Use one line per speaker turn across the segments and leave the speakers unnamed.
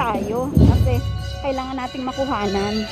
tayo kasi kailangan nating makuhanan.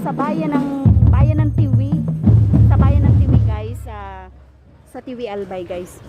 Sa bayan ng Tiwi. Sa bayan ng Tiwi guys, sa Tiwi Albay guys.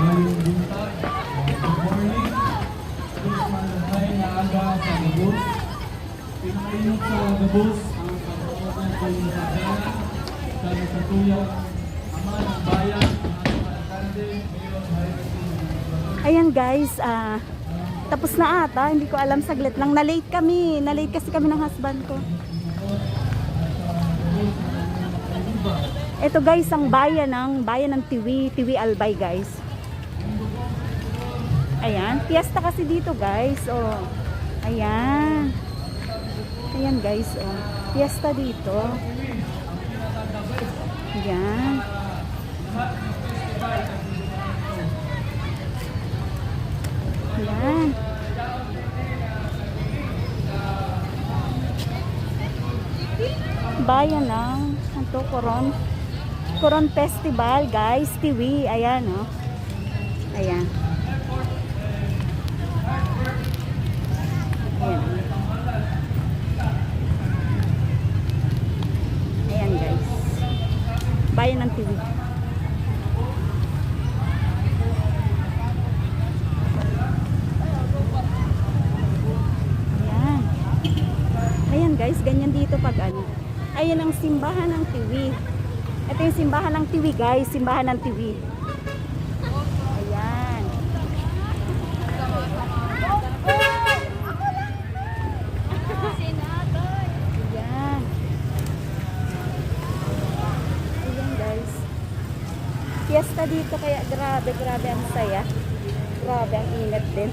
Malayong buntag. Good morning. Please manasay na aga sa Gabos. Pinainot sa Gabos ang pagkakutan ko yung sagana sa natutuyang ama ng bayan, ang ating alcalde, Mayor Jaime.
Ayan guys, tapos na ata, hindi ko alam, saglit lang. Na-late kami, na-late kasi kami ng husband ko. Ito guys, ang bayan ng Tiwi, Tiwi Albay guys. Ayan, fiesta kasi dito guys. Oh. Ayan. Ayan guys, oh. Fiesta dito. Ayan. Ayan. Bayan ng ito, Coron Festival guys, Tiwi. Ayan, oh. Ayan. Ayan. Ayan guys. Bayan ng Tiwi. Ayan. Ayan guys, ganyan dito pag ano. Ayan ang simbahan ng Tiwi. Ito yung simbahan ng Tiwi guys, simbahan ng Tiwi. Ayan. Ayan. Ayan guys. Fiesta dito kaya grabe ang saya. Grabe ang init din.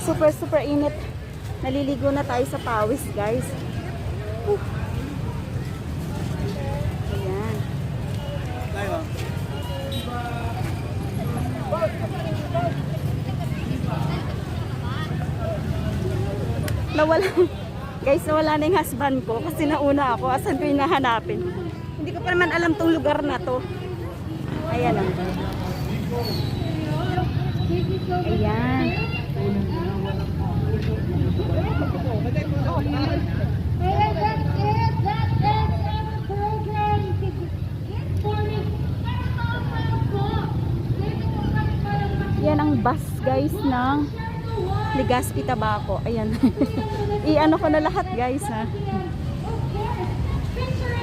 Super init. Naliligo na tayo sa pawis guys. Ayan. Nawala. Guys, nawala na yung husband ko kasi nauna ako. Asan ko yung nahanapin? Hindi ko pa naman alam tong lugar na to. Ayan o. Ayan. Yan ang bus guys ng Legazpi Tabaco. Ayan. I-ano ko na lahat guys ha.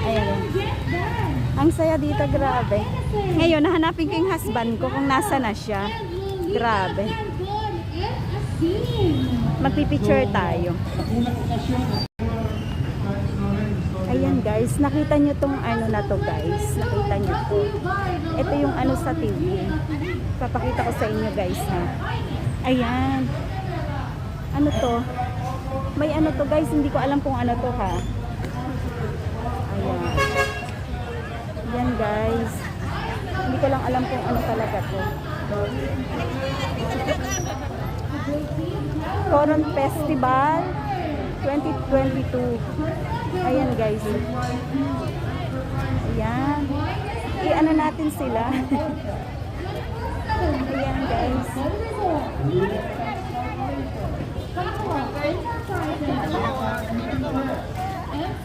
Ayan. Ang saya dito, grabe. Ngayon, nahanapin ko yung husband ko kung nasa na siya. Grabe. Magpipicture tayo. Ayan guys, nakita nyo tong ano na to guys. Nakita nyo to. Ito yung ano sa TV. Papakita ko sa inyo guys ha. Ayan. Ano to? May ano to guys, hindi ko alam kung ano to ha. Ayan. Ayan guys. Hindi ko lang alam kung ano talaga to. Coron Festival 2022. Ayan guys. Ayan. I-ano natin sila. Ayan guys.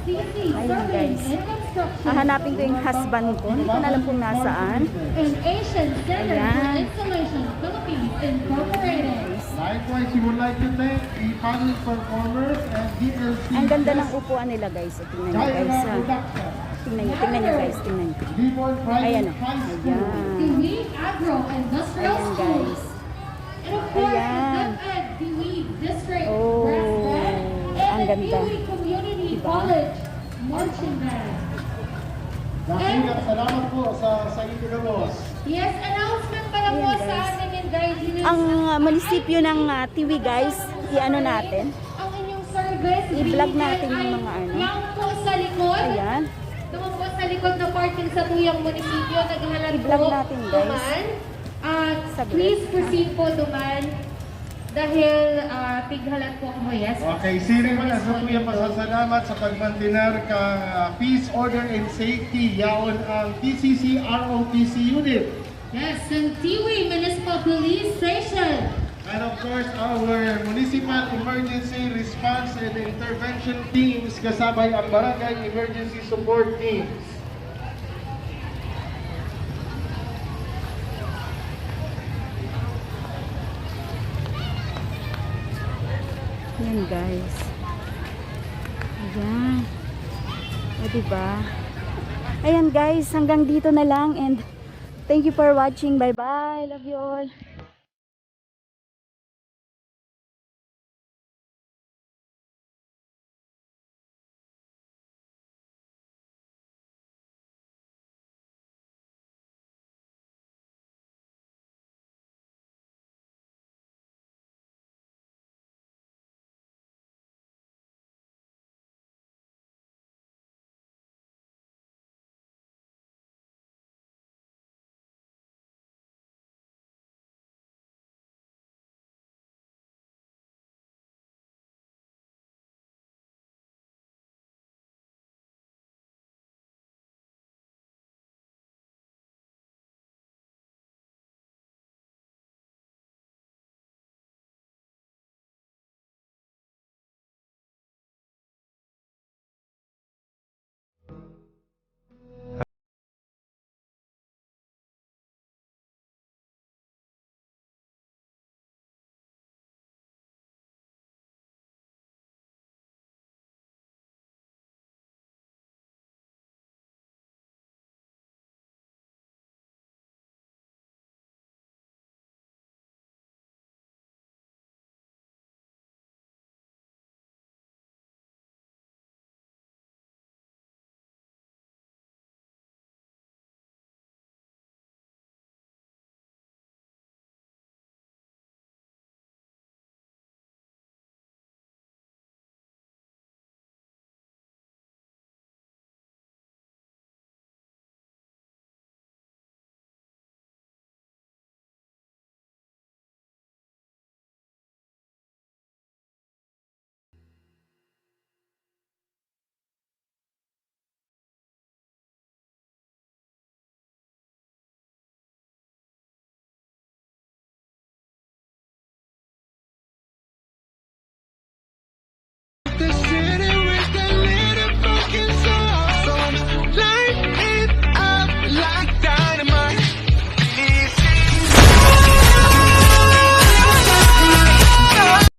Ayan guys. Hahanapin ko yung husband ko. Hindi ko na alam kung nasaan. Ayan.
Likewise, we would like to thank the panel performers and DLC.
Ang ganda ng upuan nila guys. Tingnan nyo guys ha. Tingnan nyo guys. Tingnan nyo. Ayan o. Ayan guys. Ayan. Oh, ang ganda. Diba?
Salamat po sa inyo boss.
Yes, announcement pala po
Ayan,
sa
guys.
amin yan guys.
Ang munisipyo ng Tiwi guys, i-ano natin.
Ang inyong service.
I-vlog natin yung mga ano.
Yan po sa likod.
Ayan.
Doon po sa likod na parking sa tuyang munisipyo. Naghahanap
I-vlog
po.
natin, guys.
Duman. At
Saglit.
please proceed po duman. Dahil tighalan po ako. Yes.
Okay, siri man sa tuya pasasalamat sa pagmantinar kang peace, order, and safety. Yaon ang PCC ROTC unit.
Yes, and Tiwi Municipal Police Station.
And of course, our municipal emergency response and intervention teams kasabay ang barangay emergency support teams.
Ayan guys. Ayan. O diba? Ayan guys, hanggang dito na lang and thank you for watching. Bye bye. Love you all.